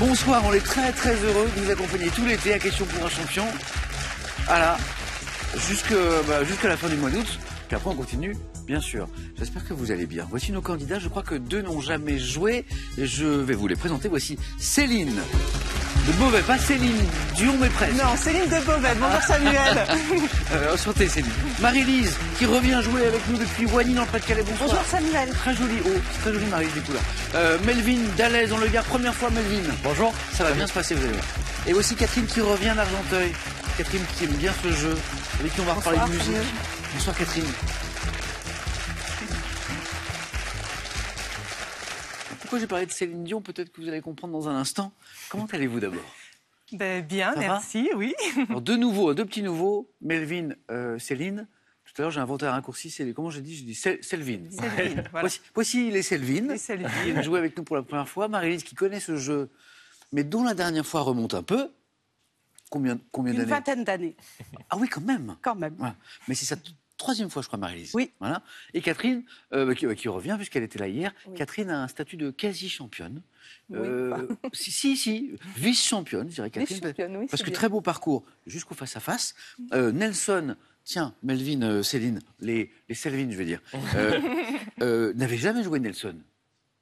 Bonsoir, on est très très heureux de vous accompagner tout l'été à Question pour un champion. Voilà, jusqu'à la fin du mois d'août. Puis après on continue, bien sûr. J'espère que vous allez bien. Voici nos candidats, je crois que deux n'ont jamais joué. Et je vais vous les présenter. Voici Céline de Beauvais, pas Céline Dion mais presque. Non, Céline de Beauvais, bonjour Samuel. Enchantée Céline. Marie-Lise qui revient jouer avec nous depuis Wany dans le Pas-de-Calais, bonsoir. Bonjour Samuel. Très jolie, c'est très joli Marie-Lise du coup là. Melvin Dallez dans le Gard, première fois Melvin. Bonjour. Ça va bien se passer, vous allez voir. Et aussi Catherine qui revient d'Argenteuil. Catherine qui aime bien ce jeu, avec qui on va reparler de musique. Samuel. Bonsoir Catherine. Pourquoi j'ai parlé de Céline Dion, peut-être que vous allez comprendre dans un instant. Comment allez-vous d'abord? Bien, Ça merci, oui. Alors, deux petits nouveaux, Melvin, Céline. Tout à l'heure, j'ai inventé un raccourci. Comment j'ai dit? J'ai dit Selvin. Céline, voilà. Voici les Selvin. Les Selvin. Qui viennent jouer avec nous pour la première fois. Marie-Lise qui connaît ce jeu, mais dont la dernière fois remonte un peu. Combien Une d'années? vingtaine d'années, Ah oui, quand même. quand même. Voilà. Mais c'est sa troisième fois, je crois, Marie-Lise. Oui. Voilà. Et Catherine, qui revient, puisqu'elle était là hier, Oui. Catherine a un statut de quasi-championne. Oui. Si, vice-championne, je dirais Catherine. Vice-championne, oui, parce c'est que bien. très beau parcours jusqu'au face-à-face. Nelson, tiens, Melvin, Céline, les Selvin, je veux dire, n'avaient jamais joué Nelson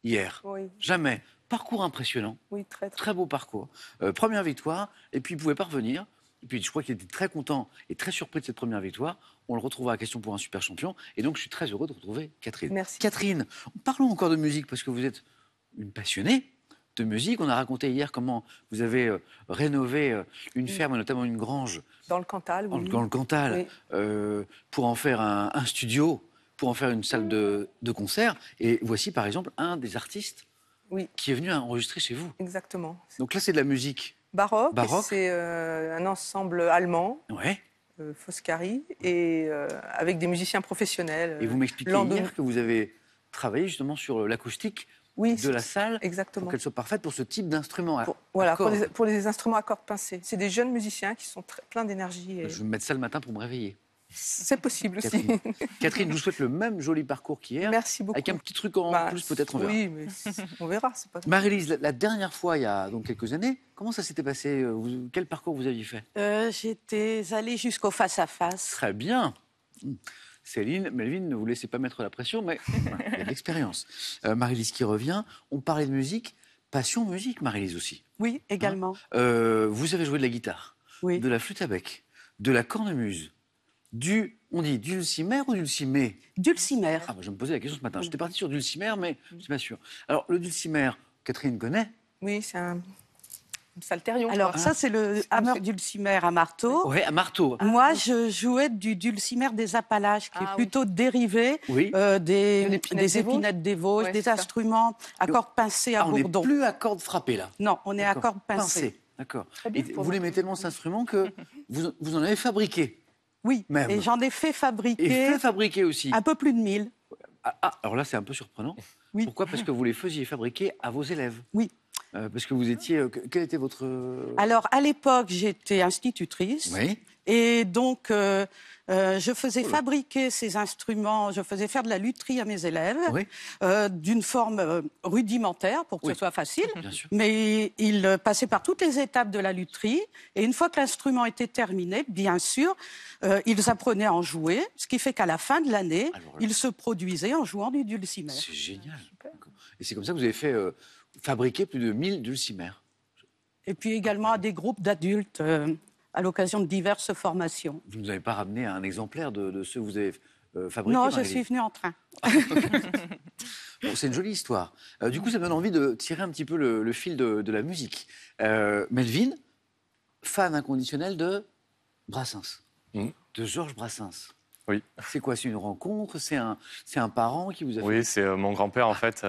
hier. Oui, Jamais. Parcours impressionnant. oui, très. Très beau parcours. Première victoire, et puis il ne pouvait pas revenir. Et puis je crois qu'il était très content et très surpris de cette première victoire. On le retrouvera à Question pour un super champion. Et donc je suis très heureux de retrouver Catherine. Merci. Catherine, parlons encore de musique parce que vous êtes une passionnée de musique. On a raconté hier comment vous avez rénové une ferme, notamment une grange Dans le Cantal, oui. dans le Cantal, pour en faire un studio, pour en faire une salle de concert. Et voici par exemple un des artistes Oui, qui est venu enregistrer chez vous. exactement. Donc là c'est de la musique. Baroque, Baroque. c'est un ensemble allemand, Ouais. Foscari, et avec des musiciens professionnels. Et vous m'expliquez Landon. hier que vous avez travaillé justement sur l'acoustique Oui, de la salle exactement. pour qu'elle soit parfaite pour ce type d'instrument. Voilà, Accord. pour les instruments à cordes pincées. C'est des jeunes musiciens qui sont pleins d'énergie. Et... Je vais me mettre ça le matin pour me réveiller. C'est possible aussi. Catherine. Catherine, je vous souhaite le même joli parcours qu'hier. Merci beaucoup. Avec un petit truc en plus, peut-être, on verra. Oui, mais on verra. C'est pas... Marie-Lise, la dernière fois, il y a donc quelques années, comment ça s'était passé? Quel parcours vous aviez fait? J'étais allée jusqu'au face-à-face. Très bien. Céline, Melvin, ne vous laissez pas mettre la pression, mais voilà, il y a de l'expérience. Marie-Lise qui revient. On parlait de musique. Passion musique, Marie-Lise aussi. Oui, également. Vous avez joué de la guitare, Oui. de la flûte à bec, de la cornemuse, on dit dulcimer ou dulcimer? Dulcimer. Ah, bah, je me posais la question ce matin. J'étais parti sur dulcimer, mais je ne suis pas sûr. Alors, le dulcimer, Catherine connaît? Oui, c'est un psalterion. Alors, ça, c'est le hammer dulcimer à marteau. Oui, à marteau. Moi, je jouais du dulcimer des Appalaches, qui est plutôt dérivé Oui. des l'épinettes épinettes des Vosges, Ouais, des c'est ça. instruments à cordes pincées à Ah, on n'est bourdon. plus à cordes frappées, là. Non, on est à D'accord. cordes pincées. D'accord. Très bien Et pour vous l'aimez tellement cet instrument que vous en avez fabriqué. Oui, Même. et j'en ai fait Et fabriquer fait fabriquer aussi. un peu plus de 1000. Alors là, c'est un peu surprenant. Oui. Pourquoi? Parce que vous les faisiez fabriquer à vos élèves. Oui. Parce que vous étiez... quel était votre... Alors, à l'époque, j'étais institutrice. Oui. Et donc, je faisais fabriquer ces instruments, je faisais faire de la lutherie à mes élèves, Oui. d'une forme rudimentaire pour que Oui. ce soit facile. Bien sûr. Mais ils passaient par toutes les étapes de la lutherie. Et une fois que l'instrument était terminé, bien sûr, ils apprenaient à en jouer, ce qui fait qu'à la fin de l'année, Alors là- ils se produisaient en jouant du dulcimer. C'est génial. D'accord. Et c'est comme ça que vous avez fait fabriquer plus de 1000 dulcimers. Et puis également à des groupes d'adultes à l'occasion de diverses formations. Vous ne nous avez pas ramené un exemplaire de ceux que vous avez fabriqués? Non, je Marie-Lise? suis venue en train. Bon, c'est une jolie histoire. Du coup, ça me donne envie de tirer un petit peu le fil de la musique. Melvin, fan inconditionnel de Brassens, de Georges Brassens. Oui. C'est quoi? C'est une rencontre? C'est un parent qui vous a fait... Oui, c'est mon grand-père, en fait,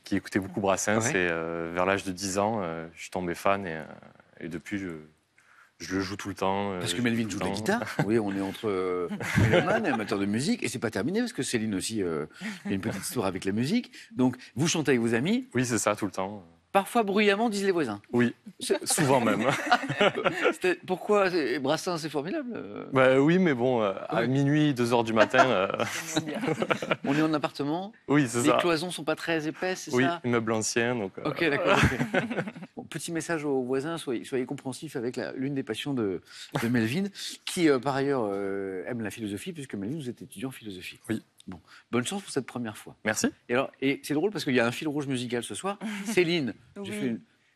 qui écoutait beaucoup Brassens. Ouais. Et vers l'âge de 10 ans, je suis tombé fan. Et depuis, je le joue tout le temps. Parce que je Melvin tout joue le de la temps. guitare. Oui, on est entre mélomane et amateur de musique. Et c'est pas terminé, parce que Céline aussi, il y a une petite histoire avec la musique. Donc, vous chantez avec vos amis. Oui, c'est ça, tout le temps. Parfois bruyamment, disent les voisins. Oui, souvent même. Pourquoi? Brassens, c'est formidable. Bah, oui, mais bon, à minuit, 2 heures du matin... On est en appartement. Oui, c'est Les ça. cloisons sont pas très épaisses, c'est Oui, ça? immeuble ancien. Donc, Ok, d'accord. Ok. Bon, petit message aux voisins, soyez compréhensifs avec l'une des passions de Melvin, qui par ailleurs aime la philosophie, puisque Melvin, vous êtes étudiant en philosophie. Oui. Bon, bonne chance pour cette première fois. Merci. Et c'est drôle parce qu'il y a un fil rouge musical ce soir. Céline,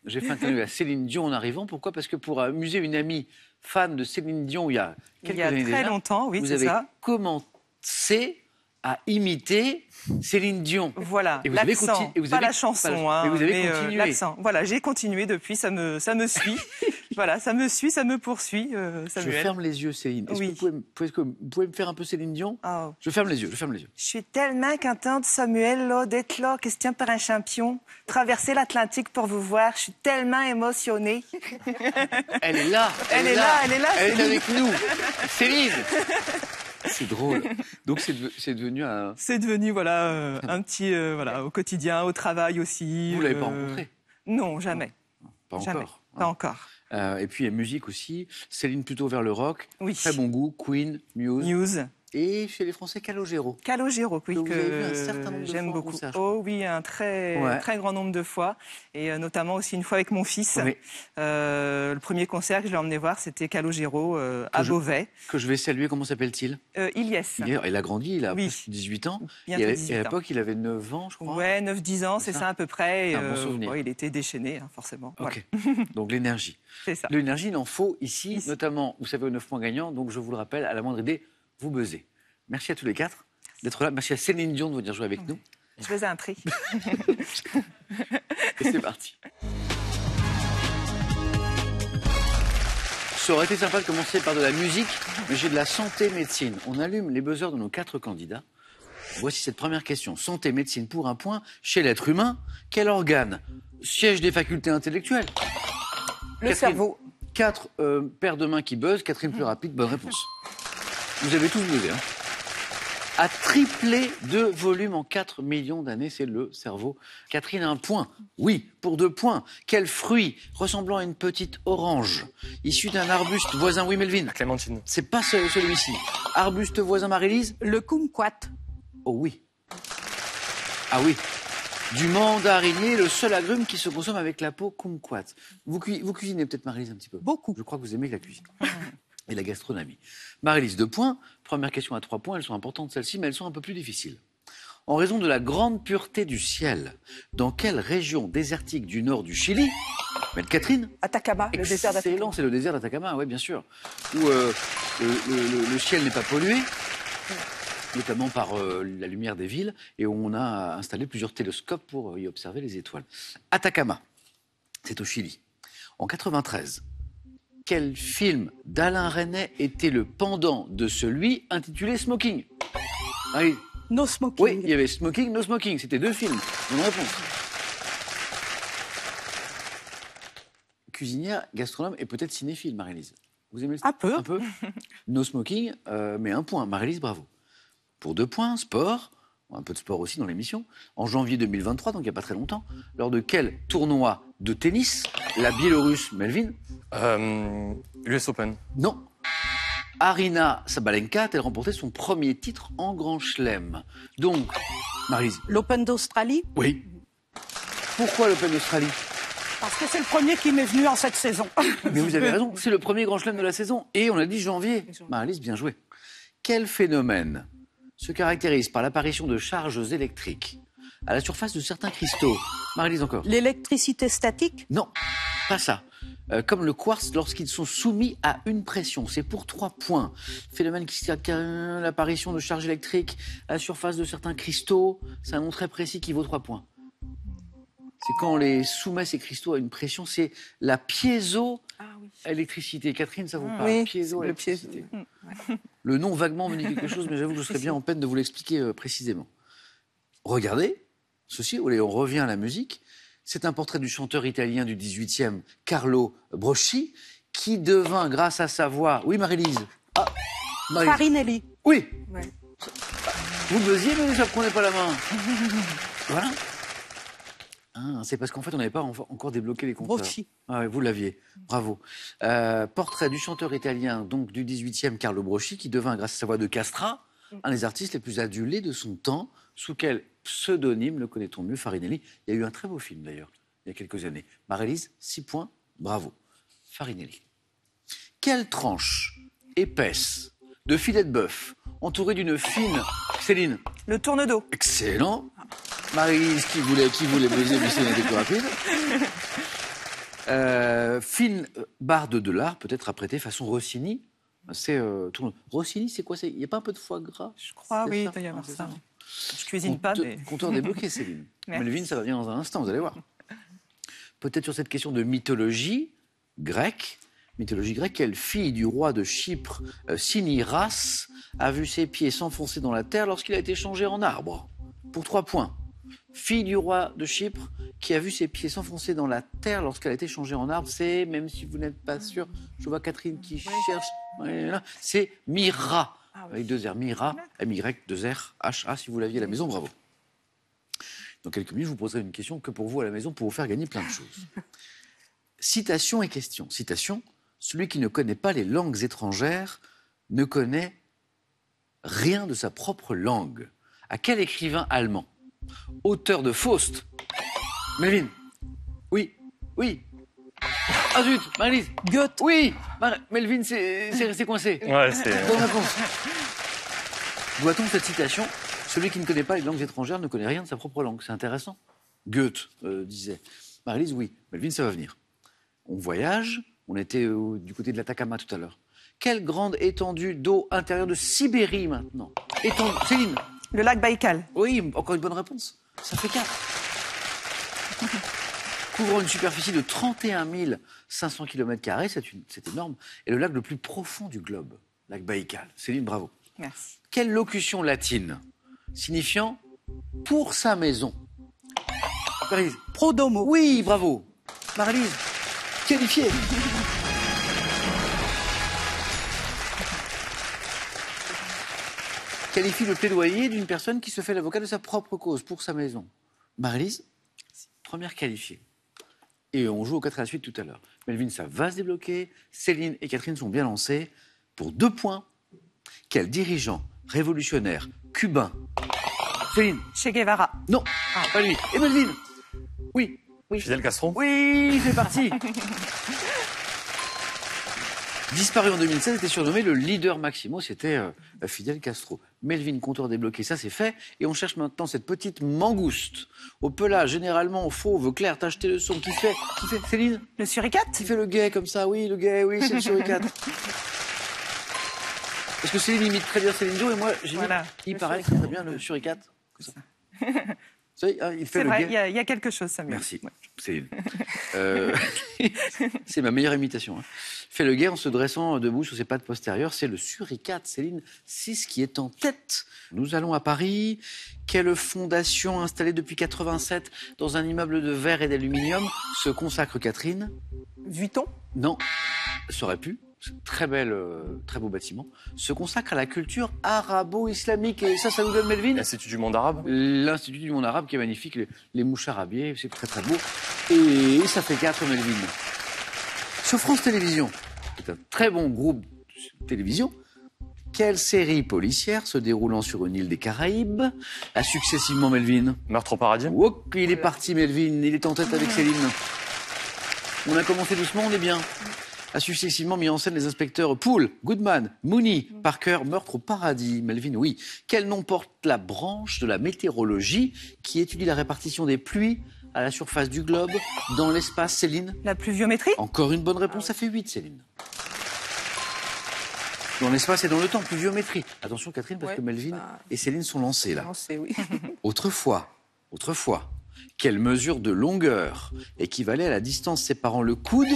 j'ai fait un interview à Céline Dion en arrivant. Pourquoi? Parce que pour amuser une amie fan de Céline Dion il y a quelques années très déjà, longtemps, oui, vous c'est avez ça. commencé à imiter Céline Dion. Voilà, Et vous avez l'accent, pas la chanson, mais vous avez mais continué. l'accent. Voilà, j'ai continué depuis, ça me suit. Voilà, ça me suit, ça me poursuit, Je Samuel. ferme les yeux, Céline. Est-ce que vous pouvez me faire un peu Céline Dion? Oh. Je ferme les yeux. Je suis tellement contente, Samuel, là, d'être là, question par un champion, traverser l'Atlantique pour vous voir. Je suis tellement émotionnée. Elle est là. Elle est là. Elle est avec nous. Céline. C'est drôle. Donc c'est devenu un... C'est devenu, voilà, un petit, voilà, au quotidien, au travail aussi. Vous ne l'avez pas rencontré? Non, jamais. Pas Jamais. encore. Pas encore. Et puis il y a musique aussi. Céline plutôt vers le rock. Oui. Très bon goût. Queen, Muse. News. Et chez les Français, Calogero. Calogero, oui, Que vous avez vu un certain nombre de j'aime fois en beaucoup. concert, je crois. Oh oui, un très grand nombre de fois. Et notamment aussi une fois avec mon fils. Oui. Le premier concert que je l'ai emmené voir, c'était Calogero à Beauvais. Que je vais saluer. Comment s'appelle-t-il? Ilyes. Il a grandi, il a Oui. presque 18 ans. Bientôt Et 18 à ans. l'époque, il avait 9 ans, je crois. Ouais, 9-10 ans, c'est ça à peu près. C'est un bon souvenir. Il était déchaîné, hein, forcément. Ok. Voilà. Donc l'énergie. C'est ça. L'énergie, il en faut ici, notamment, vous savez, aux 9 points gagnants. Donc je vous le rappelle, à la moindre idée, vous buzzez. Merci à tous les 4 d'être là. Merci à Céline Dion de venir jouer avec nous. Je vous en prie. Et c'est parti. Ça aurait été sympa de commencer par de la musique, mais j'ai de la santé médecine. On allume les buzzers de nos 4 candidats. Voici cette première question. Santé médecine pour un point. Chez l'être humain, quel organe siège des facultés intellectuelles? Le cerveau. 4 paires de mains qui buzzent. Catherine plus rapide, bonne réponse. Vous avez tous buzzé, hein. A triplé de volume en 4 millions d'années, c'est le cerveau. Catherine a un point. Oui, pour 2 points. Quel fruit ressemblant à une petite orange, issu d'un arbuste voisin? Oui, Melvin. La clémentine. C'est pas celui-ci. Arbuste voisin, Marie-Lise? Le kumquat. Oh oui. Ah oui. Du mandarinier, le seul agrume qui se consomme avec la peau kumquat. Vous cuisinez peut-être, Marie-Lise, un petit peu? Beaucoup. Je crois que vous aimez la cuisine. Et la gastronomie. Marie-Lise, 2 points. Première question à 3 points. Elles sont importantes, celles-ci, mais elles sont un peu plus difficiles. En raison de la grande pureté du ciel, dans quelle région désertique du nord du Chili, Catherine? Atacama, le désert d'Atacama. Excellent, c'est le désert d'Atacama, oui, bien sûr. Où le ciel n'est pas pollué, notamment par la lumière des villes, et où on a installé plusieurs télescopes pour y observer les étoiles. Atacama, c'est au Chili. En 93, quel film d'Alain Resnais était le pendant de celui intitulé Smoking? Allez. No smoking. Oui, il y avait Smoking, No Smoking. C'était 2 films. Bonne réponse. Cuisinière, gastronome et peut-être cinéphile, Marie-Lise. Vous aimez Un peu. Un peu. No Smoking, mais 1 point. Marie-Lise, bravo. Pour 2 points, sport. Un peu de sport aussi dans l'émission. En janvier 2023, donc il n'y a pas très longtemps, lors de quel tournoi de tennis la Biélorusse, Melvin? US Open. Non. Arina Sabalenka a-t-elle remporté son premier titre en Grand Chelem? Donc, Maryse. L'Open d'Australie. Oui. Pourquoi l'Open d'Australie? Parce que c'est le premier qui m'est venu en cette saison. Mais vous avez raison, c'est le premier Grand Chelem de la saison. Et on a dit janvier. Maryse, bien joué. Quel phénomène se caractérise par l'apparition de charges électriques à la surface de certains cristaux? Maryse, encore. L'électricité statique. Non, pas ça. Comme le quartz lorsqu'ils sont soumis à une pression. C'est pour 3 points. Phénomène qui caractérise l'apparition de charges électriques à la surface de certains cristaux. C'est un nom très précis qui vaut 3 points. C'est quand on les soumet, ces cristaux, à une pression, c'est la piézo-électricité. Catherine, ça vous parle? Oui, Piézo-électricité. Le nom vaguement me dit quelque chose, mais j'avoue que je serais bien en peine de vous l'expliquer précisément. Regardez, ceci, on revient à la musique. C'est un portrait du chanteur italien du 18e, Carlo Brocchi, qui devint, grâce à sa voix... Oui, Marie-Lise. Ah, Marie-Lise. Farinelli. Oui. Ouais. Vous buzziez, mais ça ne prenait pas la main. Voilà. Ah, c'est parce qu'en fait, on n'avait pas encore débloqué les compteurs. Brocchi. Ah ouais, vous l'aviez. Bravo. Portrait du chanteur italien donc du 18e, Carlo Brocchi, qui devint, grâce à sa voix de Castra, un des artistes les plus adulés de son temps. Sous quel pseudonyme le connaît-on mieux? Farinelli. Il y a eu un très beau film, d'ailleurs, il y a quelques années. Marie-Lise, 6 points, bravo. Farinelli. Quelle tranche épaisse de filet de bœuf entourée d'une fine... Céline. Le tourne-dos. Excellent. Marie-Lise qui voulait baiser, mais Céline était plus rapide. Fine barde de lard peut être apprêtée façon Rossini. C'est Rossini, c'est quoi? Il n'y a pas un peu de foie gras? Je crois, C'est oui, ça il doit y avoir C'est ça. Je cuisine pas, mais... Compteur débloqué, Céline. Merci. Melvin, ça va venir dans un instant, vous allez voir. Peut-être sur cette question de mythologie grecque. Mythologie grecque, quelle fille du roi de Chypre, Cinyras, a vu ses pieds s'enfoncer dans la terre lorsqu'il a été changé en arbre? Pour 3 points. Fille du roi de Chypre qui a vu ses pieds s'enfoncer dans la terre lorsqu'elle a été changée en arbre, c'est, même si vous n'êtes pas sûr, je vois Catherine qui cherche, c'est Mira, avec 2 R, Mira, M-Y, 2 R, H-A, si vous l'aviez à la maison, bravo. Dans quelques minutes, je vous poserai une question que pour vous à la maison, pour vous faire gagner plein de choses. Citation et question. Citation, celui qui ne connaît pas les langues étrangères ne connaît rien de sa propre langue. À quel écrivain allemand? Auteur de Faust. Melvin. Oui. Ah zut, Marie-Lise. Goethe. Oui. Melvin, c'est resté coincé. Ouais, c'est... Bonne réponse. Doit-on cette citation? Celui qui ne connaît pas les langues étrangères ne connaît rien de sa propre langue. C'est intéressant. Goethe disait. Marie-Lise, oui. Melvin, ça va venir. On voyage. On était du côté de l'Atacama tout à l'heure. Quelle grande étendue d'eau intérieure de Sibérie maintenant? Céline. Le lac Baïkal. Oui, encore une bonne réponse. Ça fait 4. Couvrant une superficie de 31 500 km², c'est énorme. Et le lac le plus profond du globe, lac Baïkal. Céline, bravo. Merci. Quelle locution latine signifiant pour sa maison? Marie-Lise. Pro domo. Oui, bravo. Marie-Lise, qualifiée. Qualifie le plaidoyer d'une personne qui se fait l'avocat de sa propre cause, pour sa maison. Marie-Lise, première qualifiée. Et on joue au 4 à la suite tout à l'heure. Melvin, ça va se débloquer. Céline et Catherine sont bien lancées. Pour 2 points, quel dirigeant révolutionnaire cubain? Céline. Che Guevara. Non, pas lui. Et Melvin. Oui. Fidel Castro. Oui, c'est parti. Disparu en 2016, était surnommé le leader Maximo, c'était Fidel Castro. Melvin, compteur débloqué, ça c'est fait. Et on cherche maintenant cette petite mangouste, au pelage généralement fauve, clair, tacheté de son, qui fait Céline? Le suricate. Qui fait le gay comme ça, oui, le gay, oui, c'est le suricate. Parce que Céline imite très bien Céline Dion, et moi, Voilà, il paraît que c'est très bien le suricate. Comme ça. Vous savez, hein, il fait C'est le vrai, gay. il y a quelque chose, Samuel. Merci, Ouais. Céline. C'est ma meilleure imitation. Hein. Fait le guet en se dressant debout sur ses pattes postérieures. C'est le suricate, Céline 6, qui est en tête. Nous allons à Paris. Quelle fondation installée depuis 87 dans un immeuble de verre et d'aluminium se consacre Catherine? Vuitton. Non, ça aurait pu. Très beau bâtiment. Se consacre à la culture arabo-islamique. Et ça nous donne Melvin? L'Institut du monde arabe. L'Institut du monde arabe qui est magnifique. Les mouches arabiées, c'est très très beau. Et ça fait 4, Melvin. Sur France Télévisions, c'est un très bon groupe de télévision. Quelle série policière se déroulant sur une île des Caraïbes a successivement, Melvin? Meurtre au paradis. Oh, il est parti, Melvin. Il est en tête avec Céline. On a commencé doucement, on est bien. A successivement mis en scène les inspecteurs Poole, Goodman, Mooney, Parker, Meurtre au paradis. Melvin, oui. Quel nom porte la branche de la météorologie qui étudie la répartition des pluies à la surface du globe, dans l'espace, Céline? La pluviométrie. Encore une bonne réponse, ça fait 8, Céline. Dans l'espace et dans le temps, pluviométrie. Attention, Catherine, parce que Melvin et Céline sont lancés, là. Lancé, oui. Autrefois, quelle mesure de longueur équivalait à la distance séparant le coude...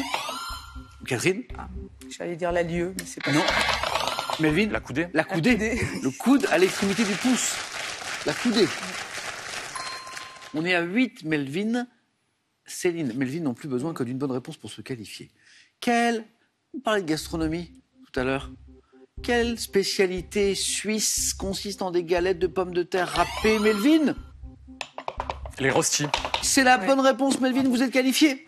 Catherine? J'allais dire la lieue, mais c'est pas Non. ça. Melvin? La coudée. La coudée. Le coude à l'extrémité du pouce. La coudée. On est à 8, Melvin. Céline. Melvin n'ont plus besoin que d'une bonne réponse pour se qualifier. On parlait de gastronomie tout à l'heure. Quelle spécialité suisse consiste en des galettes de pommes de terre râpées, Melvin? Les rostis. C'est la bonne réponse, Melvin. Vous êtes qualifié.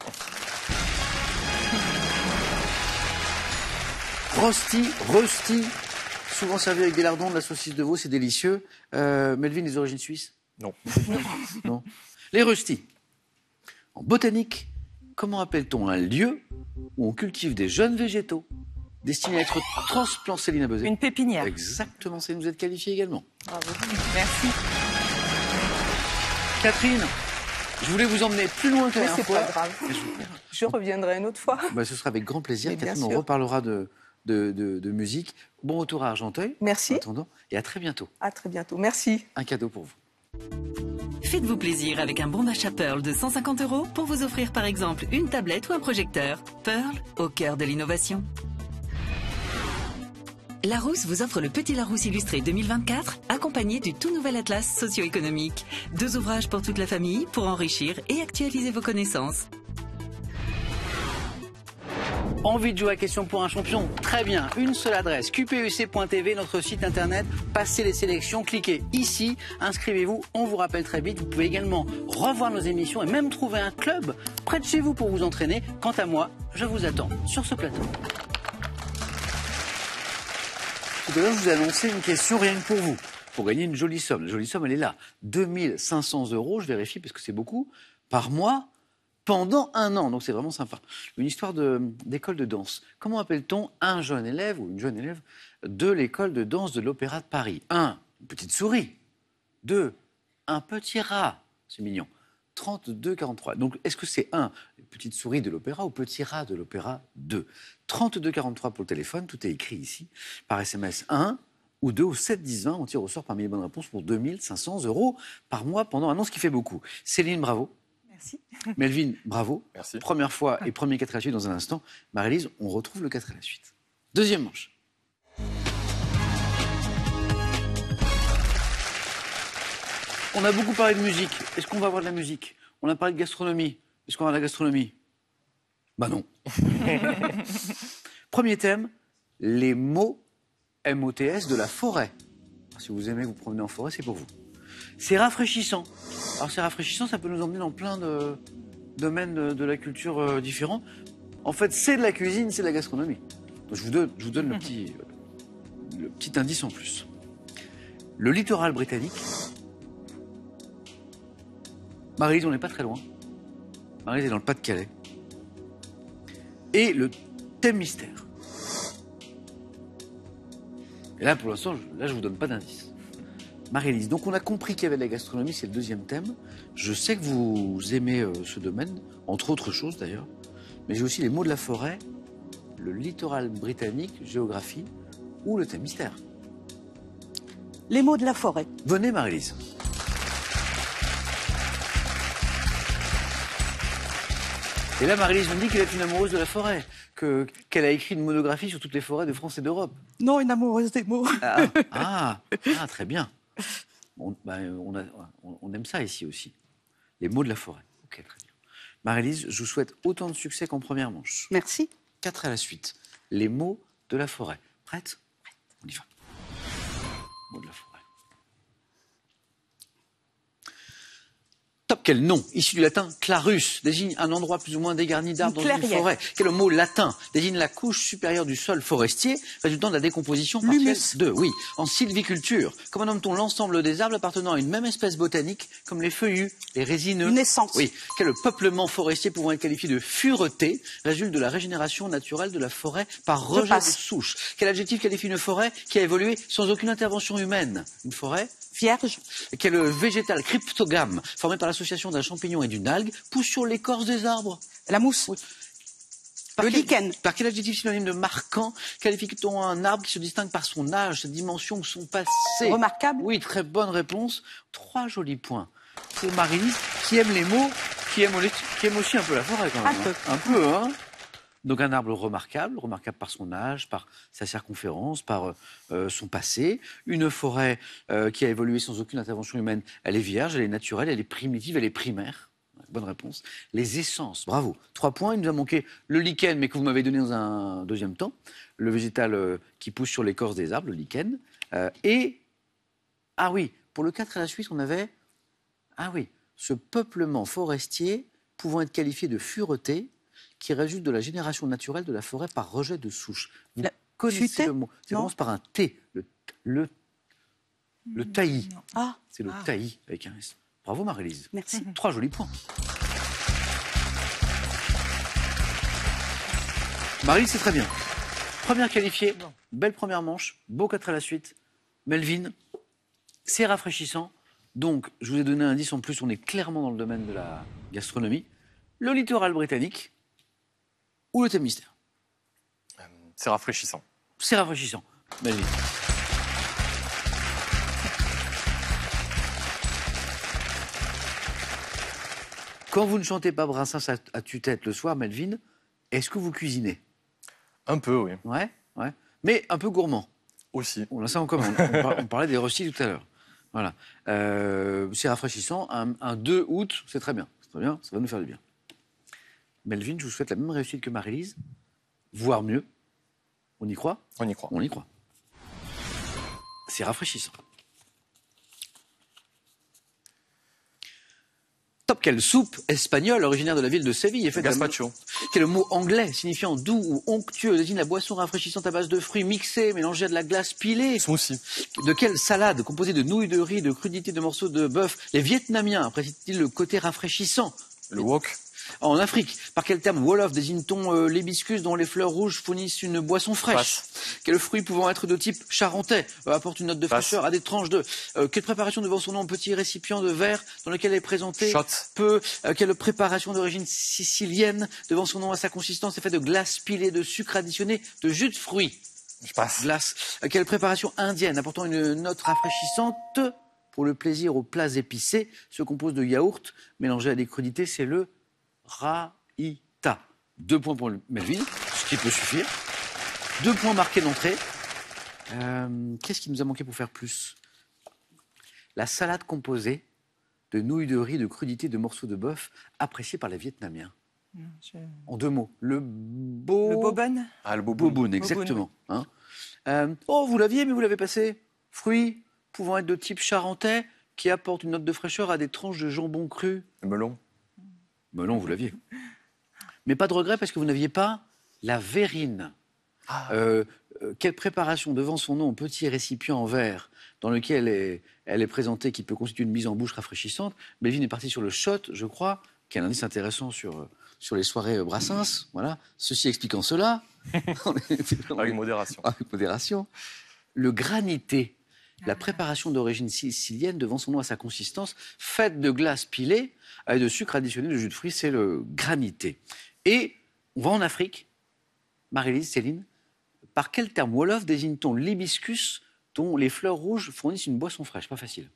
Rosti, souvent servi avec des lardons, de la saucisse de veau, c'est délicieux. Melvin, les origines suisses? Non. Non. Les rustis En botanique, comment appelle-t-on un lieu où on cultive des jeunes végétaux destinés à être transplantés, Céline Abezé? Une pépinière. Exactement, c'est vous êtes qualifiée également. Bravo. Merci. Catherine, je voulais vous emmener plus loin que la Mais dernière c'est fois. pas grave. Mais je vous- Je reviendrai une autre fois. Bah, ce sera avec grand plaisir. Mais bien Catherine, on sûr. reparlera de musique. Bon retour à Argenteuil. Merci. En attendant, et à très bientôt. À très bientôt. Merci. Un cadeau pour vous. Faites-vous plaisir avec un bon d'achat Pearl de 150 € pour vous offrir par exemple une tablette ou un projecteur. Pearl, au cœur de l'innovation. Larousse vous offre le Petit Larousse illustré 2024, accompagné du tout nouvel atlas socio-économique. 2 ouvrages pour toute la famille pour enrichir et actualiser vos connaissances. Envie de jouer à Question pour un champion? Très bien, une seule adresse, qpuc.tv, notre site internet. Passez les sélections, cliquez ici, inscrivez-vous, on vous rappelle très vite. Vous pouvez également revoir nos émissions et même trouver un club près de chez vous pour vous entraîner. Quant à moi, je vous attends sur ce plateau. Tout à l'heure, je vous ai annoncé une question rien que pour vous, pour gagner une jolie somme. La jolie somme, elle est là, 2500 €, je vérifie parce que c'est beaucoup, par mois, pendant un an. Donc c'est vraiment sympa. Une histoire d'école de danse. Comment appelle-t-on un jeune élève ou une jeune élève de l'école de danse de l'Opéra de Paris? 1, une petite souris. 2, un petit rat. C'est mignon. 32-43. Donc est-ce que c'est 1, une petite souris de l'Opéra ou petit rat de l'Opéra? 2. 32-43 pour le téléphone. Tout est écrit ici. Par SMS 1 ou 2 ou 7-10-20. On tire au sort parmi les bonnes réponses pour 2500 € par mois pendant un an, ce qui fait beaucoup. Céline, bravo. Merci. Melvin, bravo. Merci. Première fois et premier 4 à la suite dans un instant. Marie-Lise, on retrouve le 4 à la suite. Deuxième manche. On a beaucoup parlé de musique. Est-ce qu'on va avoir de la musique? On a parlé de gastronomie. Est-ce qu'on va avoir de la gastronomie? Bah non. Premier thème, les mots MOTS de la forêt. Si vous aimez vous promener en forêt, c'est pour vous. C'est rafraîchissant. Alors c'est rafraîchissant, ça peut nous emmener dans plein de domaines de la culture différents. En fait, c'est de la cuisine, c'est de la gastronomie. Donc, je vous donne le petit indice en plus. Le littoral britannique. Maryse, on n'est pas très loin. Maryse est dans le Pas-de-Calais. Et le thème mystère. Et là, pour l'instant, je vous donne pas d'indice. Marie-Lise, donc on a compris qu'il y avait de la gastronomie, c'est le deuxième thème. Je sais que vous aimez ce domaine, entre autres choses d'ailleurs. Mais j'ai aussi les mots de la forêt, le littoral britannique, géographie, ou le thème mystère. Les mots de la forêt. Venez Marie-Lise. Et là, Marie-Lise me dit qu'elle est une amoureuse de la forêt, qu'elle a écrit une monographie sur toutes les forêts de France et d'Europe. Non, une amoureuse des mots. Très bien. On aime ça ici aussi. Les mots de la forêt. Ok, très bien. Marie-Lise, je vous souhaite autant de succès qu'en première manche. Merci. 4 à la suite. Les mots de la forêt. Prête? Prête. On y va. Mots de la forêt. Top, quel nom, issu du latin clarus, désigne un endroit plus ou moins dégarni d'arbres dans une forêt. Quel mot latin désigne la couche supérieure du sol forestier, résultant de la décomposition partielle de, en sylviculture. Comment nomme-t-on l'ensemble des arbres appartenant à une même espèce botanique, comme les feuillus, les résineux? Une essence. Oui. Quel peuplement forestier pouvant être qualifié de fureté résulte de la régénération naturelle de la forêt par rejet de souches? Quel adjectif qualifie une forêt qui a évolué sans aucune intervention humaine? Une forêt vierge. Quel végétal cryptogame, formé par l'association d'un champignon et d'une algue, pousse sur l'écorce des arbres? La mousse. Oui. Le lichen. Par quel adjectif synonyme de marquant qualifie-t-on un arbre qui se distingue par son âge, sa dimension ou son passé? Remarquable. Oui, très bonne réponse. 3 jolis points pour Marie-Lise, qui aime les mots, qui aime aussi un peu la forêt quand même. Un peu, hein. Donc un arbre remarquable par son âge, par sa circonférence, par son passé. Une forêt qui a évolué sans aucune intervention humaine, elle est vierge, elle est naturelle, elle est primitive, elle est primaire. Bonne réponse. Les essences, bravo. 3 points, il nous a manqué le lichen, mais que vous m'avez donné dans un deuxième temps. Le végétal qui pousse sur l'écorce des arbres, le lichen. Pour le 4 à la suite, on avait... ce peuplement forestier pouvant être qualifié de fureté, qui résulte de la génération naturelle de la forêt par rejet de souches. Vous connaissez le mot? Ça commence par un T, le taillis. C'est le taillis avec un S. Bravo Marie-Lise. Merci. 3 jolis points. Marie, c'est très bien. Première qualifiée, belle première manche, beau 4 à la suite. Melvin, c'est rafraîchissant. Donc, je vous ai donné un indice en plus, on est clairement dans le domaine de la gastronomie. Le littoral britannique ou le thème mystère. C'est rafraîchissant. C'est rafraîchissant. Melvin. Quand vous ne chantez pas Brassens à tue-tête le soir, Melvin, est-ce que vous cuisinez? Un peu, oui. Ouais, ouais. Mais un peu gourmand. Aussi. On a ça en commun. On parlait des rôstis tout à l'heure. Voilà. C'est rafraîchissant. Un 2 août, c'est très bien. C'est très bien, ça va nous faire du bien. Melvin, je vous souhaite la même réussite que Marie-Lise, voire mieux. On y croit? On y croit. On y croit. C'est rafraîchissant. Top, quelle soupe espagnole originaire de la ville de Séville est faite Gazpacho. qui est le mot anglais signifiant doux ou onctueux, désigne la boisson rafraîchissante à base de fruits mixés, mélangés à de la glace pilée. Smoothie. De quelle salade composée de nouilles de riz, de crudités, de morceaux de bœuf les Vietnamiens apprécient-ils le côté rafraîchissant? Le wok. En Afrique, par quel terme Wolof désigne-t-on l'hibiscus dont les fleurs rouges fournissent une boisson fraîche? Passe. Quel fruit pouvant être de type charentais apporte une note de Passe. fraîcheur à des tranches de quelle préparation devant son nom en petit récipient de verre dans lequel est présenté Shot. quelle préparation d'origine sicilienne devant son nom à sa consistance est faite de glace pilée, de sucre additionné, de jus de fruits? Je passe. Glace. Quelle préparation indienne apportant une note rafraîchissante pour le plaisir aux plats épicés se compose de yaourt mélangé à des crudités, c'est le raïta. 2 points pour Melvin, ce qui peut suffire. 2 points marqués d'entrée. Qu'est-ce qui nous a manqué pour faire plus? La salade composée de nouilles de riz, de crudités, de morceaux de bœuf, appréciée par les Vietnamiens. En 2 mots. Le bobon. Ah, le bobo. boboon, exactement. Hein. Oh, vous l'aviez, mais vous l'avez passé. Fruits pouvant être de type charentais, qui apportent une note de fraîcheur à des tranches de jambon cru. Le melon. Melon, vous l'aviez. Mais pas de regret parce que vous n'aviez pas la verrine. Quelle préparation devant son nom en petit récipient en verre dans lequel elle est présentée, qui peut constituer une mise en bouche rafraîchissante. Melvin est parti sur le shot, je crois, qui est un indice intéressant sur les soirées Brassens. Voilà. Ceci expliquant cela. Avec modération. Avec modération. Le granité, la préparation d'origine sicilienne devant son nom à sa consistance, faite de glace pilée avec de sucre additionné de jus de fruits, c'est le granité. Et on va en Afrique, Marie-Lise, Céline, par quel terme wolof désigne-t-on l'hibiscus dont les fleurs rouges fournissent une boisson fraîche? Pas facile.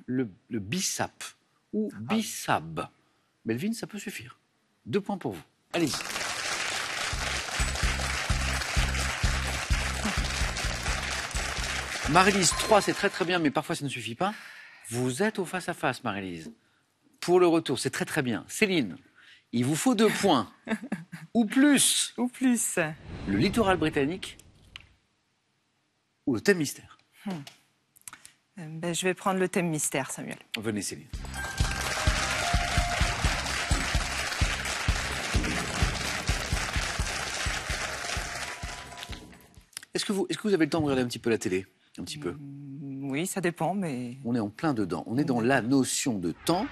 Le bissap ou bissab. Melvin, ça peut suffire. 2 points pour vous. Allez-y. Marie-Lise, 3, c'est très très bien, mais parfois ça ne suffit pas. Vous êtes au face-à-face, Marie-Lise. Pour le retour, c'est très très bien. Céline, il vous faut 2 points. Ou plus. Ou plus. Le littoral britannique ou le thème mystère? Je vais prendre le thème mystère, Samuel. Venez, Céline. Est-ce que vous avez le temps de regarder un petit peu la télé? Un petit peu. Oui, ça dépend, mais On est en plein dedans. On est dans la notion de temps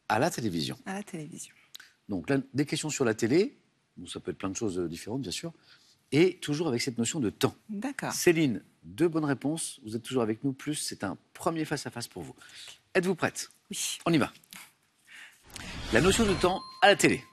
à la télévision. à la télévision. Donc, là, des questions sur la télé, bon, ça peut être plein de choses différentes, bien sûr, et toujours avec cette notion de temps. D'accord. Céline, 2 bonnes réponses. Vous êtes toujours avec nous. Plus, c'est un premier face-à-face pour vous. Êtes-vous prête? Oui. On y va. La notion de temps à la télé.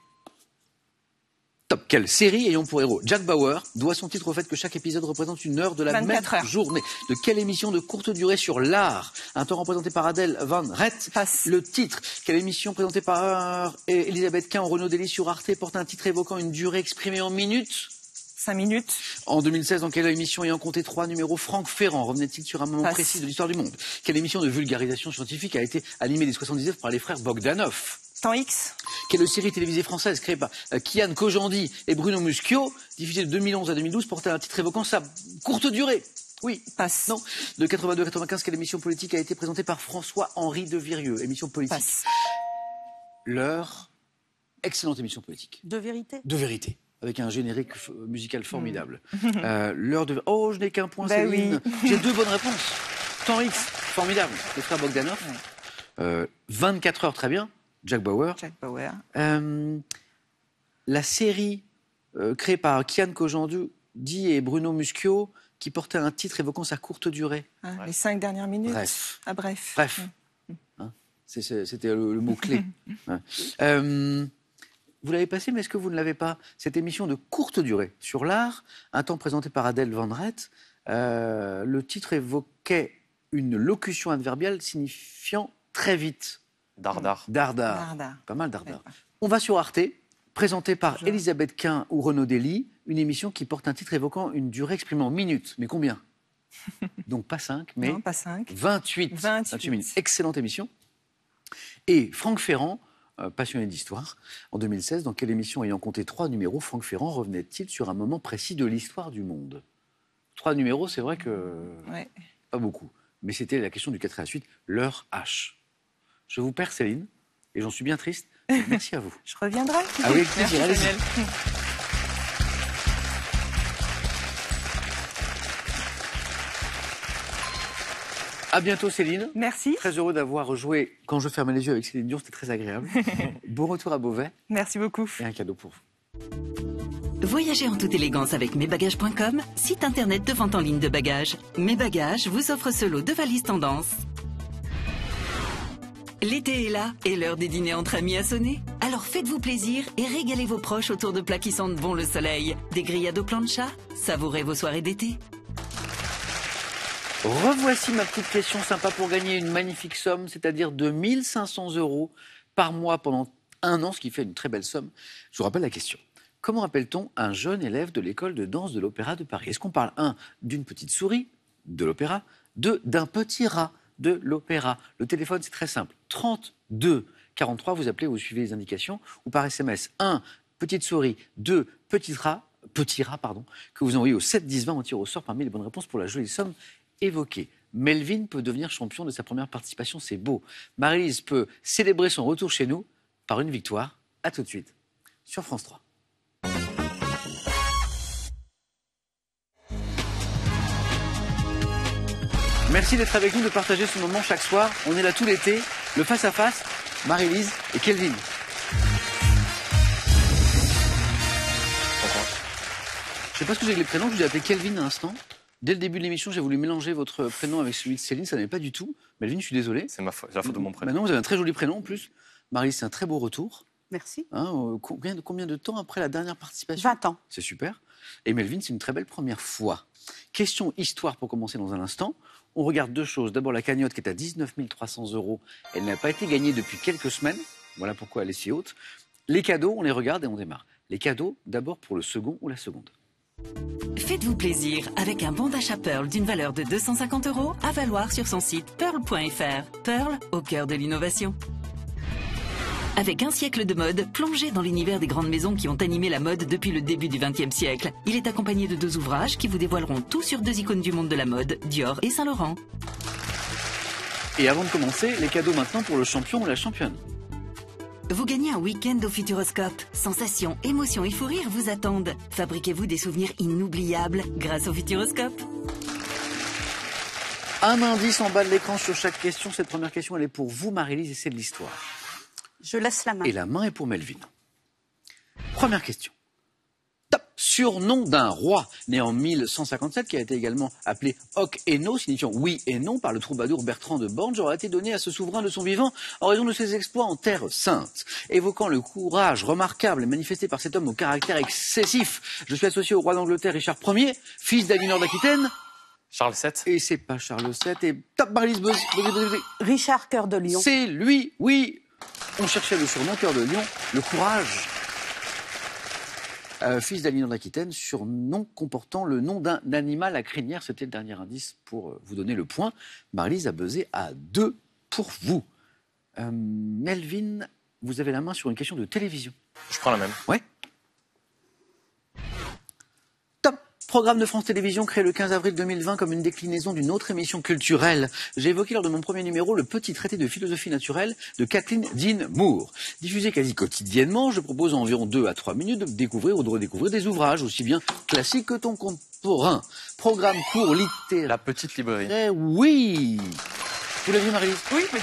Top. Quelle série ayant pour héros Jack Bauer doit son titre au fait que chaque épisode représente une heure de la 24 même heures. journée? De quelle émission de courte durée sur l'art? Un temps représenté par Adèle Van Rett. Passe. Le titre. Quelle émission présentée par Elisabeth Quint en Renaud Dely sur Arte porte un titre évoquant une durée exprimée en minutes? 5 minutes. En 2016, dans quelle émission ayant compté 3 numéros, Franck Ferrand revenait-il sur un moment Passe. précis de l'histoire du monde? Quelle émission de vulgarisation scientifique a été animée dès 79 par les frères Bogdanov? Temps X. Quelle série télévisée française créée par Kian Kojandi et Bruno Muschio, diffusée de 2011 à 2012, portait un titre évoquant sa courte durée? Oui. Passe. Non. De 82 à 95, quelle émission politique a été présentée par François-Henri de Virieux? Émission politique. Passe. L'heure, excellente émission politique. De vérité. De vérité, avec un générique musical formidable. L'heure de... Oh, je n'ai qu'un point, Ben Céline. oui. J'ai 2 bonnes réponses. Temps X, formidable. Les frères Bogdanov. 24 heures, très bien. Jack Bauer. Jack Bauer. La série créé par Kian Kojandi et Bruno Muschio, qui portait un titre évoquant sa courte durée. Ah, les 5 dernières minutes. Bref. Ah, bref. Bref. Hein, c'était le mot-clé. Hein. Vous l'avez passé, mais est-ce que vous ne l'avez pas? Cette émission de courte durée sur l'art, un temps présenté par Adèle Van Rett, le titre évoquait une locution adverbiale signifiant très vite. Dardar. Dardar. Dardar. Pas mal dardar. Ouais. On va sur Arte, présenté par Elisabeth Quint ou Renaud Dely, une émission qui porte un titre évoquant une durée exprimée en minutes. Mais combien? Donc pas 5, mais Non, pas 5. 28 minutes. Excellente émission. Et Franck Ferrand, passionné d'histoire, en 2016, dans quelle émission ayant compté 3 numéros, Franck Ferrand revenait-il sur un moment précis de l'histoire du monde? 3 numéros, c'est vrai que Ouais. pas beaucoup. Mais c'était la question du 4 et la suite, l'heure H. Je vous perds, Céline, et j'en suis bien triste. Merci à vous. Je reviendrai. Ah oui, avec plaisir, Merci, allez-y. Samuel. À bientôt, Céline. Merci. Très heureux d'avoir joué Quand je fermais les yeux avec Céline Dion, c'était très agréable. Bon retour à Beauvais Merci beaucoup. et un cadeau pour vous. Voyagez en toute élégance avec mesbagages.com, site internet de vente en ligne de bagages. Mes Bagages vous offre ce lot de valises tendance. L'été est là et l'heure des dîners entre amis a sonné. Alors faites-vous plaisir et régalez vos proches autour de plats qui sentent bon le soleil. Des grillades au plancha, savourez vos soirées d'été. Revoici ma petite question sympa pour gagner une magnifique somme, c'est-à-dire de 1 500 € par mois pendant 1 an, ce qui fait une très belle somme. Je vous rappelle la question. Comment appelle-t-on un jeune élève de l'école de danse de l'Opéra de Paris? Est-ce qu'on parle, 1, d'une petite souris, de l'opéra, 2, d'un petit rat, de l'opéra? Le téléphone, c'est très simple. 32 43, vous appelez, vous suivez les indications, ou par SMS. 1, petite souris, 2, petit rat, que vous envoyez au 7 10 20, on tire au sort parmi les bonnes réponses pour la jolie somme évoquée. Melvin peut devenir champion de sa première participation, c'est beau. Marie-Lise peut célébrer son retour chez nous par une victoire. À tout de suite sur France 3. Merci d'être avec nous, de partager ce moment chaque soir. On est là tout l'été, le face-à-face, Marie-Lise et Kelvin. Je sais pas ce que j'ai avec les prénoms, je vous ai appelé Kelvin à l'instant. Dès le début de l'émission, j'ai voulu mélanger votre prénom avec celui de Céline, ça n'allait pas du tout. Melvin, je suis désolé. C'est la faute de mon prénom. Maintenant, vous avez un très joli prénom en plus. Marie, c'est un très beau retour. Merci. Hein, combien de temps après la dernière participation? 20 ans. C'est super. Et Melvin, c'est une très belle première fois. Question histoire pour commencer dans un instant. On regarde 2 choses. D'abord, la cagnotte qui est à 19 300 €. Elle n'a pas été gagnée depuis quelques semaines. Voilà pourquoi elle est si haute. Les cadeaux, on les regarde et on démarre. Les cadeaux, d'abord pour le second ou la seconde. Faites-vous plaisir avec un bon d'achat Pearl d'une valeur de 250 € à valoir sur son site pearl.fr. Pearl au cœur de l'innovation. Avec un siècle de mode, plongé dans l'univers des grandes maisons qui ont animé la mode depuis le début du XXe siècle. Il est accompagné de 2 ouvrages qui vous dévoileront tout sur 2 icônes du monde de la mode, Dior et Saint-Laurent. Et avant de commencer, les cadeaux maintenant pour le champion ou la championne. Vous gagnez un week-end au Futuroscope. Sensations, émotions et fou rires vous attendent. Fabriquez-vous des souvenirs inoubliables grâce au Futuroscope. Un indice en bas de l'écran sur chaque question. Cette première question, elle est pour vous, Marie-Lise, et c'est de l'histoire. Je laisse la main. Et la main est pour Melvin. Première question. Top. Surnom d'un roi né en 1157, qui a été également appelé Hoc et No, signifiant oui et non, par le troubadour Bertrand de Borges, aurait été donné à ce souverain de son vivant en raison de ses exploits en terre sainte. Évoquant le courage remarquable manifesté par cet homme au caractère excessif, je suis associé au roi d'Angleterre Richard Ier, fils d'Aliénor d'Aquitaine. Charles VII. Et c'est pas Charles VII. Et top, Marie-Lise, buzz. Richard Cœur de Lion. C'est lui, oui. On cherchait le surnom Cœur de Lion, le courage. Fils d'Aliénor d'Aquitaine, surnom comportant le nom d'un animal à crinière. C'était le dernier indice pour vous donner le point. Marie-Lise a buzzé à 2 pour vous. Melvin, vous avez la main sur une question de télévision. Je prends la même. Ouais. Top. Programme de France Télévisions créé le 15 avril 2020 comme une déclinaison d'une autre émission culturelle. J'ai évoqué lors de mon premier numéro le petit traité de philosophie naturelle de Kathleen Dean Moore. Diffusé quasi quotidiennement, je propose en environ 2 à 3 minutes de découvrir ou de redécouvrir des ouvrages aussi bien classiques que contemporains. Programme court littéraire. La petite librairie. Oui. Vous l'avez vu, Marie-Lise? Oui, mais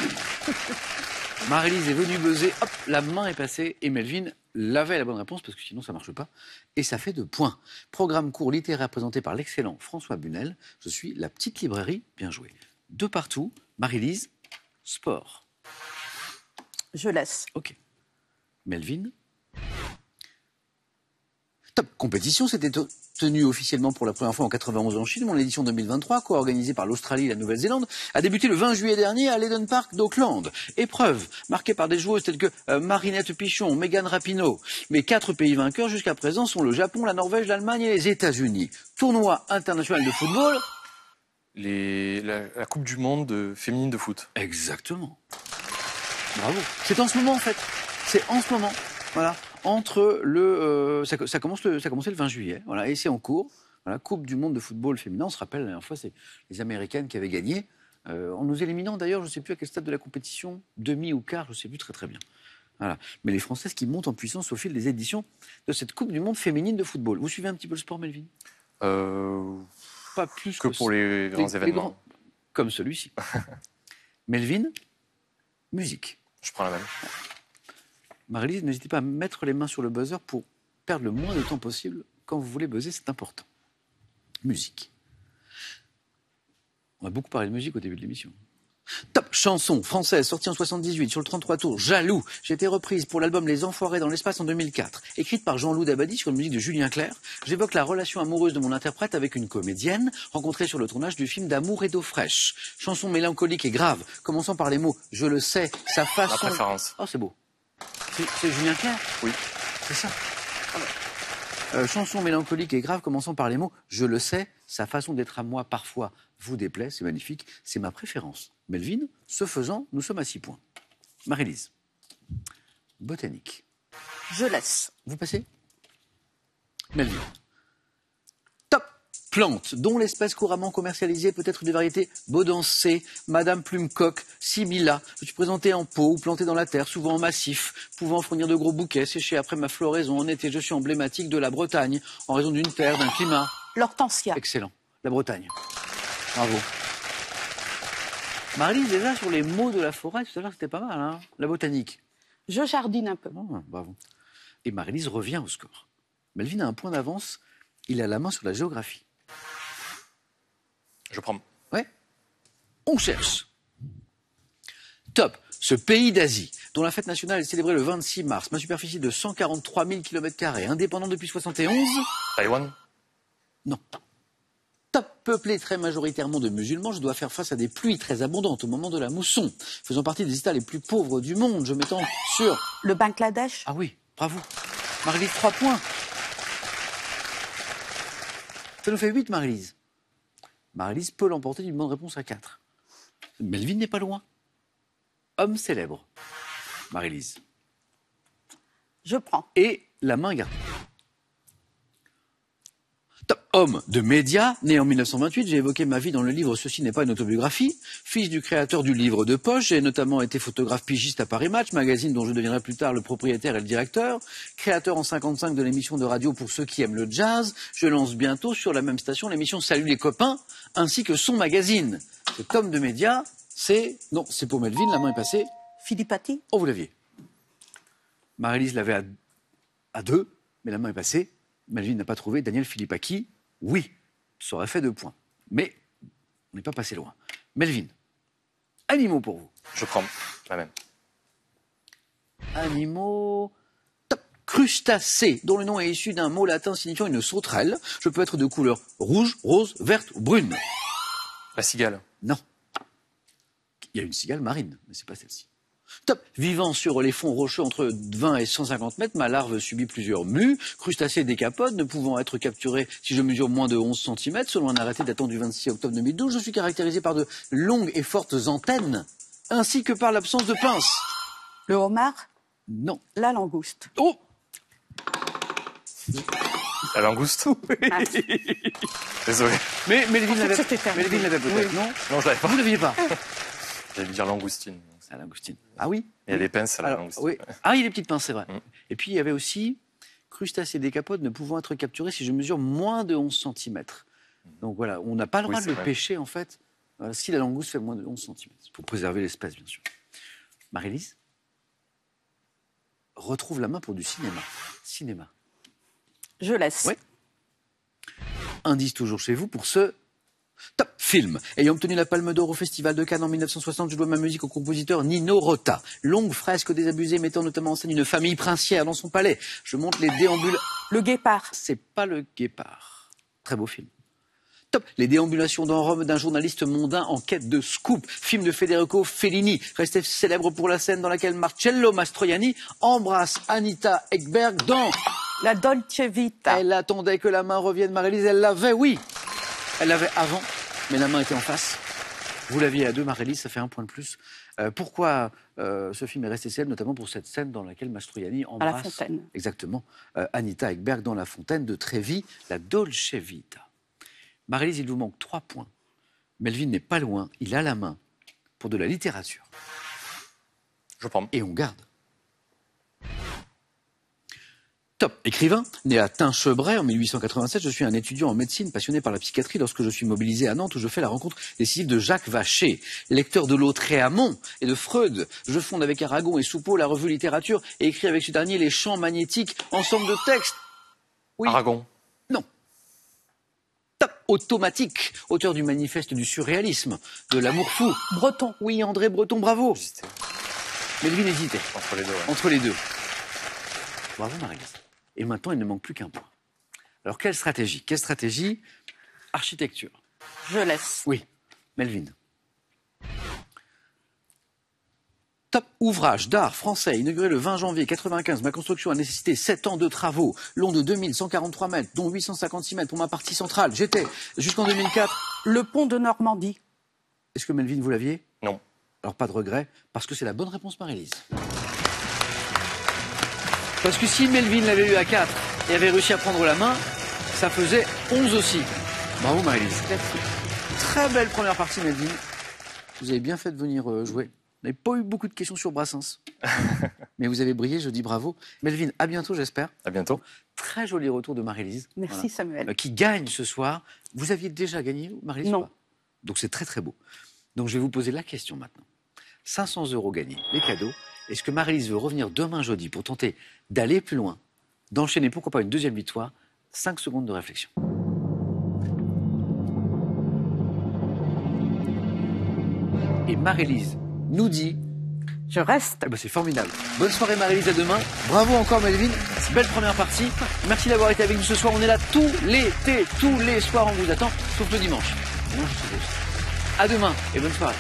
Marie-Lise est venue buzzer, hop, la main est passée et Melvin l'avait la bonne réponse parce que sinon ça ne marche pas. Et ça fait 2 points. Programme court littéraire présenté par l'excellent François Bunel. Je suis la petite librairie, bien joué. 2 partout. Marie-Lise, sport. Je laisse. Ok. Melvin. Top. Compétition, c'était tenue officiellement pour la première fois en 91 en Chine. Mon édition 2023, co-organisée par l'Australie et la Nouvelle-Zélande, a débuté le 20 juillet dernier à l'Eden Park d'Auckland. Épreuve marquée par des joueuses telles que Marinette Pichon, Megan Rapinoe. Mais 4 pays vainqueurs jusqu'à présent sont le Japon, la Norvège, l'Allemagne et les États-Unis. Tournoi international de football. La Coupe du Monde féminine de foot. Exactement. Bravo. C'est en ce moment en fait. C'est en ce moment. Voilà. Entre le, ça a commencé le 20 juillet. Voilà. Et c'est en cours. Voilà. Coupe du Monde de football féminin. On se rappelle la dernière fois, c'est les Américaines qui avaient gagné. En nous éliminant d'ailleurs, je ne sais plus à quel stade de la compétition, demi ou quart, je ne sais plus très bien. Voilà. Mais les Françaises qui montent en puissance au fil des éditions de cette Coupe du Monde féminine de football. Vous suivez un petit peu le sport, Melvin? Pas plus que pour les grands événements. Comme celui-ci. Melvin, musique. Je prends la même. Marie-Lise, n'hésitez pas à mettre les mains sur le buzzer pour perdre le moins de temps possible. Quand vous voulez buzzer, c'est important. Musique. On a beaucoup parlé de musique au début de l'émission. Top chanson française sortie en 78 sur le 33 tours, Jaloux. J'ai été reprise pour l'album Les Enfoirés dans l'espace en 2004. Écrite par Jean-Loup Dabadi sur une musique de Julien Clerc, j'évoque la relation amoureuse de mon interprète avec une comédienne rencontrée sur le tournage du film d'Amour et d'eau fraîche. Chanson mélancolique et grave, commençant par les mots « Je le sais », sa façon... Ma préférence. Oh, c'est beau. C'est Julien Clerc? Oui. C'est ça. Chanson mélancolique et grave, commençant par les mots « Je le sais », sa façon d'être à moi parfois vous déplaît, c'est magnifique, c'est ma préférence. Melvin, ce faisant, nous sommes à 6 points. Marie-Lise, botanique. Je laisse. Vous passez? Melvin. Top plante, dont l'espèce couramment commercialisée peut être des variétés Baudancée, Madame Plumecoque, Sibylla. Je suis présenté en pot ou planté dans la terre, souvent en massif, pouvant fournir de gros bouquets, séchés après ma floraison en été. Je suis emblématique de la Bretagne, en raison d'une terre, d'un climat. L'hortensia. Excellent. La Bretagne. Bravo. Marie-Lise, déjà, sur les mots de la forêt, tout à l'heure, c'était pas mal, hein? La botanique. Je jardine un peu. Oh, bravo. Et Marie-Lise revient au score. Melvin a un point d'avance. Il a la main sur la géographie. Je prends. Ouais. On cherche. Top. Ce pays d'Asie, dont la fête nationale est célébrée le 26 mars, ma superficie de 143 000 km², indépendant depuis 71. Taïwan. Non. Top, peuplé très majoritairement de musulmans, je dois faire face à des pluies très abondantes au moment de la mousson. Faisant partie des États les plus pauvres du monde, je m'étends sur... Le Bangladesh. Ah oui, bravo. Marie-Lise, 3 points. Ça nous fait 8, Marie-Lise. Marie-Lise peut l'emporter d'une bonne réponse à 4. Melvin n'est pas loin. Homme célèbre. Marie-Lise. Je prends. Et la main gardée. Top. Homme de médias, né en 1928, j'ai évoqué ma vie dans le livre Ceci n'est pas une autobiographie. Fils du créateur du livre de poche, j'ai notamment été photographe pigiste à Paris Match, magazine dont je deviendrai plus tard le propriétaire et le directeur. Créateur en 55 de l'émission de radio Pour ceux qui aiment le jazz. Je lance bientôt sur la même station l'émission Salut les copains, ainsi que son magazine. Cet homme de médias, c'est... Non, c'est pour Melvin, la main est passée. Philippe Atti. Oh, vous l'aviez. Marie-Lise l'avait à 2, mais la main est passée. Melvin n'a pas trouvé. Daniel Philippaki, oui, ça aurait fait 2 points. Mais on n'est pas passé loin. Melvin, animaux pour vous. Je prends la même. Animaux... Top. Crustacé, dont le nom est issu d'un mot latin signifiant une sauterelle. Je peux être de couleur rouge, rose, verte ou brune. La cigale. Non. Il y a une cigale marine, mais c'est pas celle-ci. Top. Vivant sur les fonds rocheux entre 20 et 150 mètres, ma larve subit plusieurs mues. Crustacé décapode, ne pouvant être capturé si je mesure moins de 11 cm. Selon un arrêté datant du 26 octobre 2012, je suis caractérisé par de longues et fortes antennes, ainsi que par l'absence de pince. Le homard. Non. La langouste. Oh. La langouste. Désolé. Mais Melvin l'avait C'était terminé. peut-être, non? Non, je l'avais pas. Vous ne l'aviez pas. J'allais dire langoustine. La langoustine. Ah oui? Il y a des pinces à la Alors, langoustine. oui. Ah, il y a des petites pinces, c'est vrai. Mm. Et puis, il y avait aussi crustacés décapodes ne pouvant être capturés si je mesure moins de 11 cm. Donc voilà, on n'a pas le droit Oui, de le c'est vrai. pêcher, en fait, si la langouste fait moins de 11 cm. Pour préserver l'espèce, bien sûr. Marie-Lise, retrouve la main pour du cinéma. Cinéma. Je laisse. Oui. Indice toujours chez vous pour ce top film. Ayant obtenu la Palme d'Or au Festival de Cannes en 1960, je dois ma musique au compositeur Nino Rota. Longue fresque désabusée mettant notamment en scène une famille princière dans son palais. Je monte les déambules... Le Guépard. C'est pas le Guépard. Très beau film. Top. Les déambulations dans Rome d'un journaliste mondain en quête de scoop. Film de Federico Fellini, resté célèbre pour la scène dans laquelle Marcello Mastroianni embrasse Anita Ekberg dans... La Dolce Vita. Elle attendait que la main revienne, Marie-Lise. Elle l'avait, oui. Elle l'avait avant, mais la main était en face. Vous l'aviez à 2, Marie-Lise, ça fait 1 point de plus. Pourquoi ce film est resté célèbre, notamment pour cette scène dans laquelle Mastroianni embrasse... À la fontaine. Exactement. Anita Ekberg dans la fontaine de Trévi, la Dolce Vita. Marie-Lise, il vous manque 3 points. Melvin n'est pas loin, il a la main pour de la littérature. Je prends. Et on garde. Top. Écrivain, né à Tinchebray en 1887, je suis un étudiant en médecine passionné par la psychiatrie lorsque je suis mobilisé à Nantes où je fais la rencontre décisive de Jacques Vacher. Lecteur de Lautréamont et de Freud, je fonde avec Aragon et Soupeau la revue littérature et écris avec ce dernier les champs magnétiques, ensemble de textes. Oui. Aragon. Non. Top. Automatique, auteur du manifeste du surréalisme, de l'amour fou. Breton. Oui, André Breton, bravo. J'hésitais. Melvin hésitait. Entre les deux, ouais. Entre les deux. Bravo Marie-Lise. Et maintenant, il ne manque plus qu'un point. Alors, quelle stratégie? Quelle stratégie? Architecture. Je laisse. Oui. Melvin. Top. Ouvrage d'art français, inauguré le 20 janvier 1995. Ma construction a nécessité 7 ans de travaux, long de 2143 mètres, dont 856 mètres pour ma partie centrale. J'étais, jusqu'en 2004... Le pont de Normandie. Est-ce que Melvin, vous l'aviez? Non. Alors, pas de regret, parce que c'est la bonne réponse, Marie-Lise. Parce que si Melvin l'avait eu à 4 et avait réussi à prendre la main, ça faisait 11 aussi. Bravo Marie-Lise. Très belle première partie, Melvin. Vous avez bien fait de venir jouer. Vous n'avez pas eu beaucoup de questions sur Brassens. Mais vous avez brillé, je dis bravo. Melvin, à bientôt, j'espère. À bientôt. Très joli retour de Marie-Lise. Merci Samuel. Qui gagne ce soir. Vous aviez déjà gagné, Marie-Lise? Non. Ou pas? Donc c'est très très beau. Donc je vais vous poser la question maintenant. 500 € gagnés, les cadeaux. Est-ce que Marie-Lise veut revenir demain jeudi pour tenter d'aller plus loin, d'enchaîner pourquoi pas une deuxième victoire? 5 secondes de réflexion. Et Marie-Lise nous dit... Je reste. Eh ben c'est formidable. Bonne soirée Marie-Lise, à demain. Bravo encore Melvin. Belle première partie. Merci d'avoir été avec nous ce soir. On est là tout l'été, tous les soirs on vous attend, sauf le dimanche. À demain et bonne soirée.